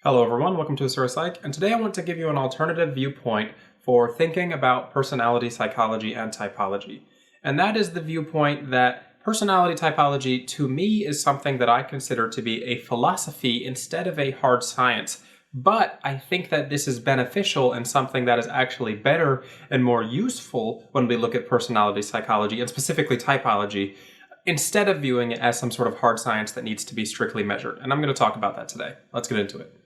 Hello everyone, welcome to Asura Psych, and today I want to give you an alternative viewpoint for thinking about personality psychology and typology. And that is the viewpoint that personality typology, to me, is something that I consider to be a philosophy instead of a hard science. But I think that this is beneficial and something that is actually better and more useful when we look at personality psychology, and specifically typology, instead of viewing it as some sort of hard science that needs to be strictly measured. And I'm going to talk about that today. Let's get into it.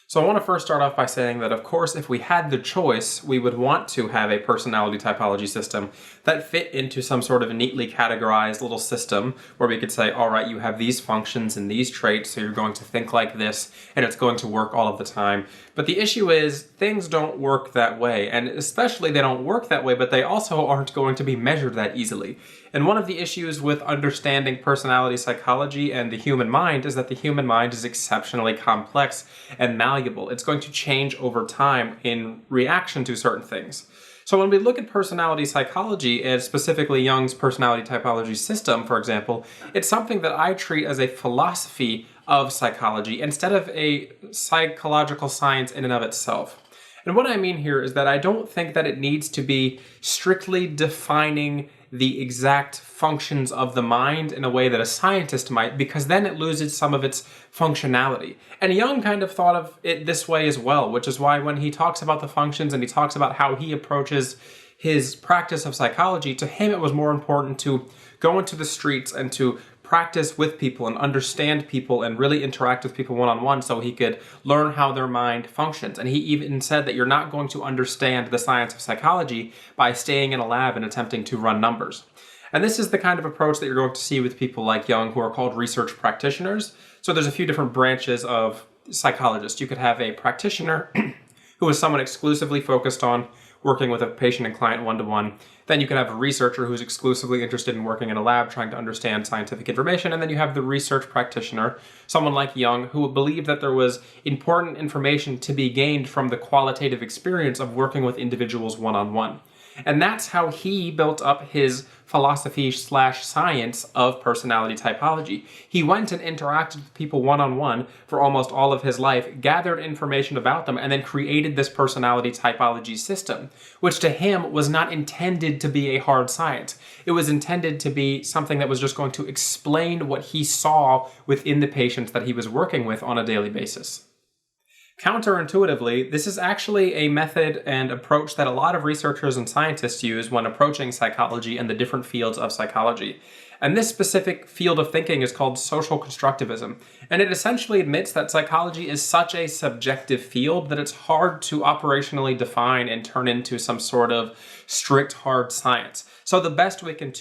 So I want to first start off by saying that, of course, if we had the choice, we would want to have a personality typology system that fit into some sort of neatly categorized little system where we could say, all right, you have these functions and these traits, so you're going to think like this, and it's going to work all of the time. But the issue is, things don't work that way, and especially they don't work that way, but they also aren't going to be measured that easily. And one of the issues with understanding personality psychology and the human mind is that the human mind is exceptionally complex and malleable. It's going to change over time in reaction to certain things. So when we look at personality psychology, and specifically Jung's personality typology system, for example, it's something that I treat as a philosophy of psychology instead of a psychological science in and of itself. And what I mean here is that I don't think that it needs to be strictly defining the exact functions of the mind in a way that a scientist might, because then it loses some of its functionality. And Jung kind of thought of it this way as well, which is why when he talks about the functions and he talks about how he approaches his practice of psychology, to him it was more important to go into the streets and to practice with people and understand people and really interact with people one-on-one so he could learn how their mind functions. And he even said that you're not going to understand the science of psychology by staying in a lab and attempting to run numbers. And this is the kind of approach that you're going to see with people like Jung, who are called research practitioners. So there's a few different branches of psychologists. You could have a practitioner who is someone exclusively focused on working with a patient and client one-to-one. Then you could have a researcher who's exclusively interested in working in a lab trying to understand scientific information. And then you have the research practitioner, someone like Jung, who believed that there was important information to be gained from the qualitative experience of working with individuals one-on-one. And that's how he built up his philosophy/science of personality typology. He went and interacted with people one-on-one for almost all of his life, gathered information about them, and then created this personality typology system, which to him was not intended to be a hard science. It was intended to be something that was just going to explain what he saw within the patients that he was working with on a daily basis. Counterintuitively, this is actually a method and approach that a lot of researchers and scientists use when approaching psychology and the different fields of psychology. And this specific field of thinking is called social constructivism. And it essentially admits that psychology is such a subjective field that it's hard to operationally define and turn into some sort of strict hard science. So the best we can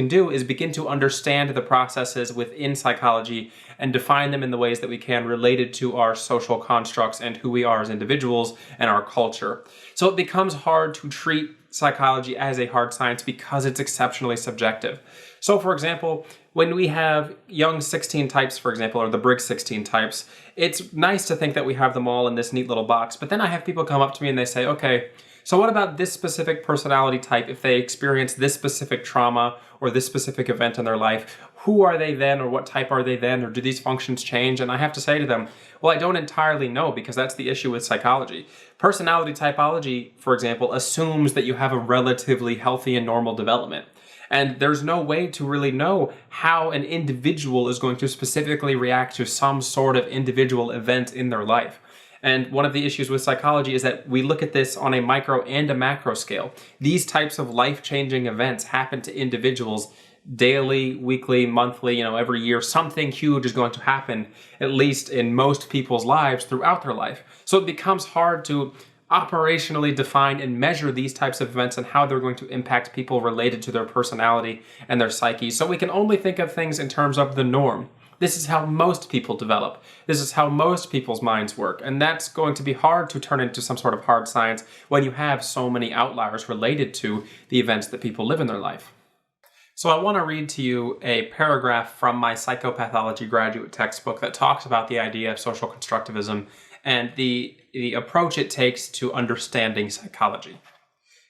do is begin to understand the processes within psychology and define them in the ways that we can related to our social constructs and who we are as individuals and our culture. So it becomes hard to treat psychology as a hard science because it's exceptionally subjective. So for example, when we have Jung's 16 types, for example, or the Briggs 16 types, it's nice to think that we have them all in this neat little box, but then I have people come up to me and they say, okay, so what about this specific personality type if they experience this specific trauma or this specific event in their life? Who are they then, or what type are they then, or do these functions change? And I have to say to them, well, I don't entirely know, because that's the issue with psychology. Personality typology, for example, assumes that you have a relatively healthy and normal development. And there's no way to really know how an individual is going to specifically react to some sort of individual event in their life. And one of the issues with psychology is that we look at this on a micro and a macro scale. These types of life-changing events happen to individuals daily, weekly, monthly, every year. Something huge is going to happen, at least in most people's lives throughout their life. So it becomes hard to operationally define and measure these types of events and how they're going to impact people related to their personality and their psyche. So we can only think of things in terms of the norm. This is how most people develop. This is how most people's minds work. And that's going to be hard to turn into some sort of hard science when you have so many outliers related to the events that people live in their life. So I want to read to you a paragraph from my psychopathology graduate textbook that talks about the idea of social constructivism and the approach it takes to understanding psychology.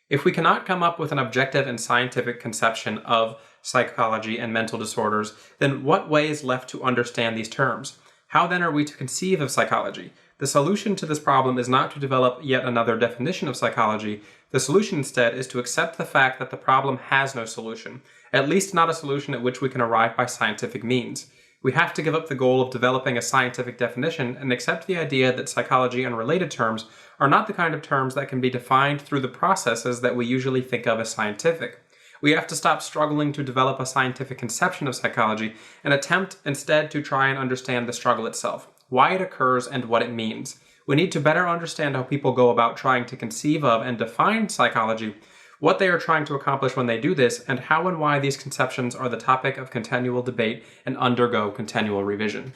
If we cannot come up with an objective and scientific conception of psychology, and mental disorders, then what way is left to understand these terms? How then are we to conceive of psychology? The solution to this problem is not to develop yet another definition of psychology. The solution instead is to accept the fact that the problem has no solution, at least not a solution at which we can arrive by scientific means. We have to give up the goal of developing a scientific definition and accept the idea that psychology and related terms are not the kind of terms that can be defined through the processes that we usually think of as scientific. We have to stop struggling to develop a scientific conception of psychology and attempt instead to try and understand the struggle itself, why it occurs, and what it means. We need to better understand how people go about trying to conceive of and define psychology, what they are trying to accomplish when they do this, and how and why these conceptions are the topic of continual debate and undergo continual revision.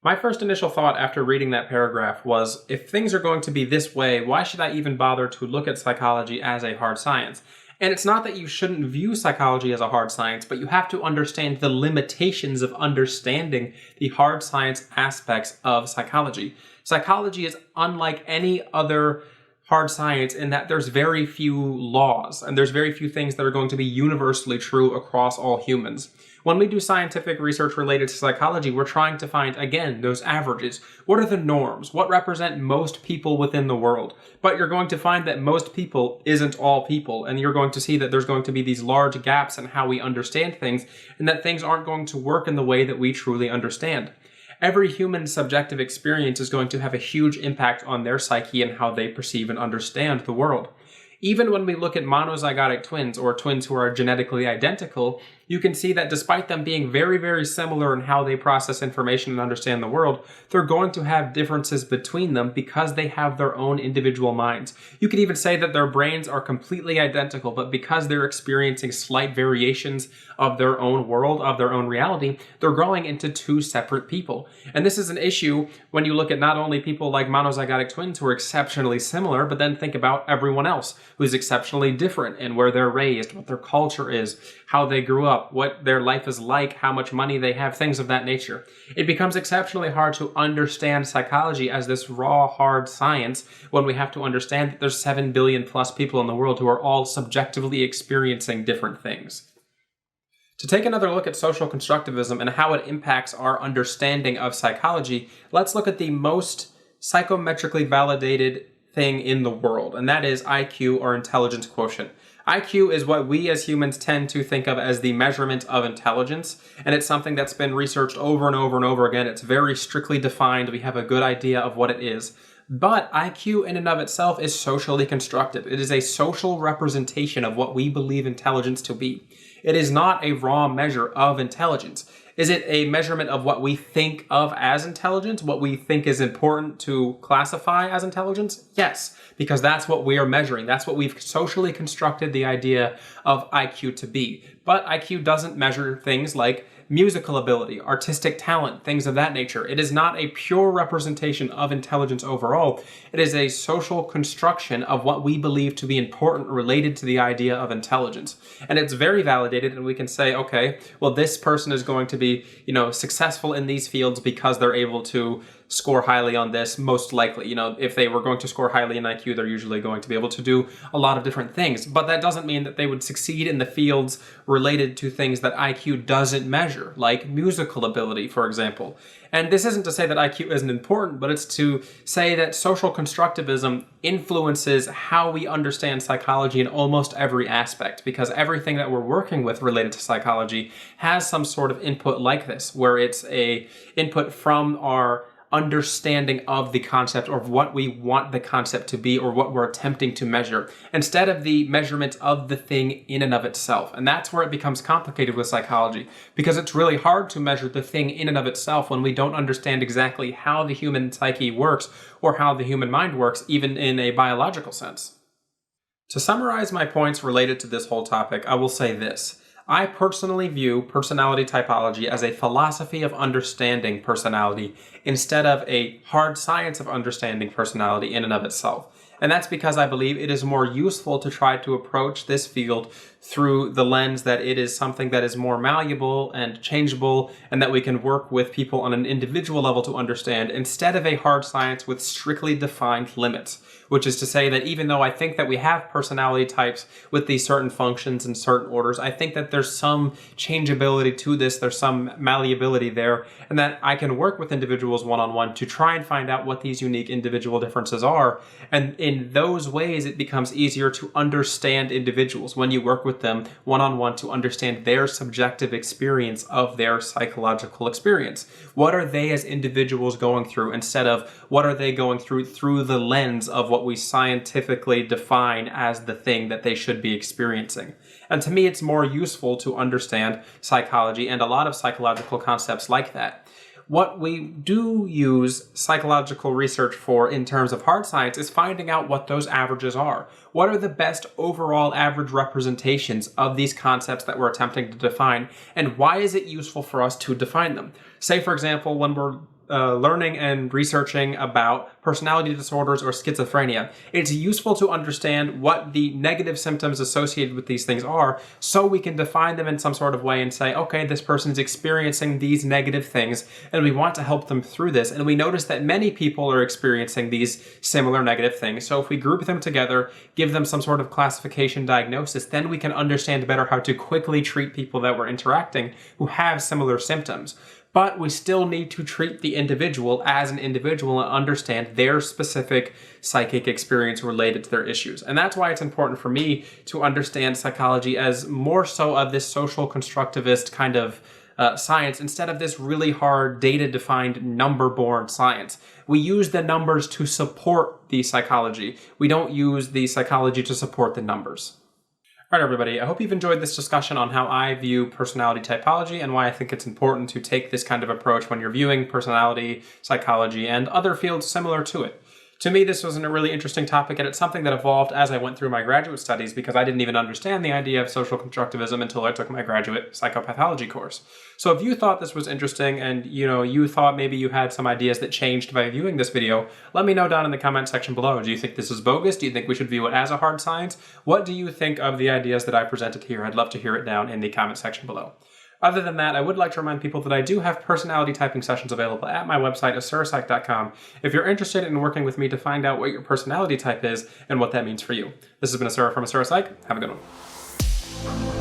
My first initial thought after reading that paragraph was, if things are going to be this way, why should I even bother to look at psychology as a hard science? And it's not that you shouldn't view psychology as a hard science, but you have to understand the limitations of understanding the hard science aspects of psychology. Psychology is unlike any other hard science in that there's very few laws and there's very few things that are going to be universally true across all humans. When we do scientific research related to psychology, we're trying to find, again, those averages. What are the norms? What represent most people within the world? But you're going to find that most people isn't all people, and you're going to see that there's going to be these large gaps in how we understand things, and that things aren't going to work in the way that we truly understand. Every human's subjective experience is going to have a huge impact on their psyche and how they perceive and understand the world. Even when we look at monozygotic twins, or twins who are genetically identical, you can see that despite them being very, very similar in how they process information and understand the world, they're going to have differences between them because they have their own individual minds. You could even say that their brains are completely identical, but because they're experiencing slight variations of their own world, of their own reality, they're growing into two separate people. And this is an issue when you look at not only people like monozygotic twins who are exceptionally similar, but then think about everyone else who's exceptionally different in where they're raised, what their culture is, how they grew up, what their life is like, how much money they have, things of that nature. It becomes exceptionally hard to understand psychology as this raw, hard science when we have to understand that there's 7 billion plus people in the world who are all subjectively experiencing different things. To take another look at social constructivism and how it impacts our understanding of psychology, let's look at the most psychometrically validated thing in the world, and that is IQ, or intelligence quotient. IQ is what we as humans tend to think of as the measurement of intelligence, and it's something that's been researched over and over and over again. It's very strictly defined. We have a good idea of what it is. But IQ in and of itself is socially constructed. It is a social representation of what we believe intelligence to be. It is not a raw measure of intelligence. Is it a measurement of what we think of as intelligence, what we think is important to classify as intelligence? Yes, because that's what we are measuring. That's what we've socially constructed the idea of IQ to be. But IQ doesn't measure things like musical ability, artistic talent, things of that nature. It is not a pure representation of intelligence overall. It is a social construction of what we believe to be important related to the idea of intelligence. And it's very validated, and we can say, okay, well, this person is going to be, successful in these fields because they're able to score highly on this, most likely. If they were going to score highly in IQ, they're usually going to be able to do a lot of different things. But that doesn't mean that they would succeed in the fields related to things that IQ doesn't measure, like musical ability, for example. And this isn't to say that IQ isn't important, but it's to say that social constructivism influences how we understand psychology in almost every aspect, because everything that we're working with related to psychology has some sort of input like this, where it's a input from our understanding of the concept, or of what we want the concept to be, or what we're attempting to measure, instead of the measurement of the thing in and of itself. And that's where it becomes complicated with psychology, because it's really hard to measure the thing in and of itself when we don't understand exactly how the human psyche works, or how the human mind works, even in a biological sense. To summarize my points related to this whole topic, I will say this. I personally view personality typology as a philosophy of understanding personality instead of a hard science of understanding personality in and of itself. And that's because I believe it is more useful to try to approach this field through the lens that it is something that is more malleable and changeable, and that we can work with people on an individual level to understand, instead of a hard science with strictly defined limits. which is to say that even though I think that we have personality types with these certain functions and certain orders, I think that there's some changeability to this, there's some malleability there, and that I can work with individuals one-on-one to try and find out what these unique individual differences are. And in those ways, it becomes easier to understand individuals when you work with them one-on-one to understand their subjective experience of their psychological experience. What are they as individuals going through, instead of what are they going through the lens of what we scientifically define as the thing that they should be experiencing. And to me, it's more useful to understand psychology and a lot of psychological concepts like that. What we do use psychological research for in terms of hard science is finding out what those averages are. What are the best overall average representations of these concepts that we're attempting to define, and why is it useful for us to define them? Say, for example, when we're learning and researching about personality disorders or schizophrenia, it's useful to understand what the negative symptoms associated with these things are, so we can define them in some sort of way and say, okay, this person's experiencing these negative things and we want to help them through this. And we notice that many people are experiencing these similar negative things. So if we group them together, give them some sort of classification diagnosis, then we can understand better how to quickly treat people that we're interacting who have similar symptoms. But we still need to treat the individual as an individual and understand their specific psychic experience related to their issues. And that's why it's important for me to understand psychology as more so of this social constructivist kind of science, instead of this really hard data-defined number-born science. We use the numbers to support the psychology. We don't use the psychology to support the numbers. All right, everybody, I hope you've enjoyed this discussion on how I view personality typology and why I think it's important to take this kind of approach when you're viewing personality, psychology, and other fields similar to it. To me, this was a really interesting topic, and it's something that evolved as I went through my graduate studies, because I didn't even understand the idea of social constructivism until I took my graduate psychopathology course. So if you thought this was interesting and you thought maybe you had some ideas that changed by viewing this video, let me know down in the comment section below. Do you think this is bogus? Do you think we should view it as a hard science? What do you think of the ideas that I presented here? I'd love to hear it down in the comment section below. Other than that, I would like to remind people that I do have personality typing sessions available at my website, asurapsych.com, if you're interested in working with me to find out what your personality type is and what that means for you. This has been Asura from Asura Psych. Have a good one.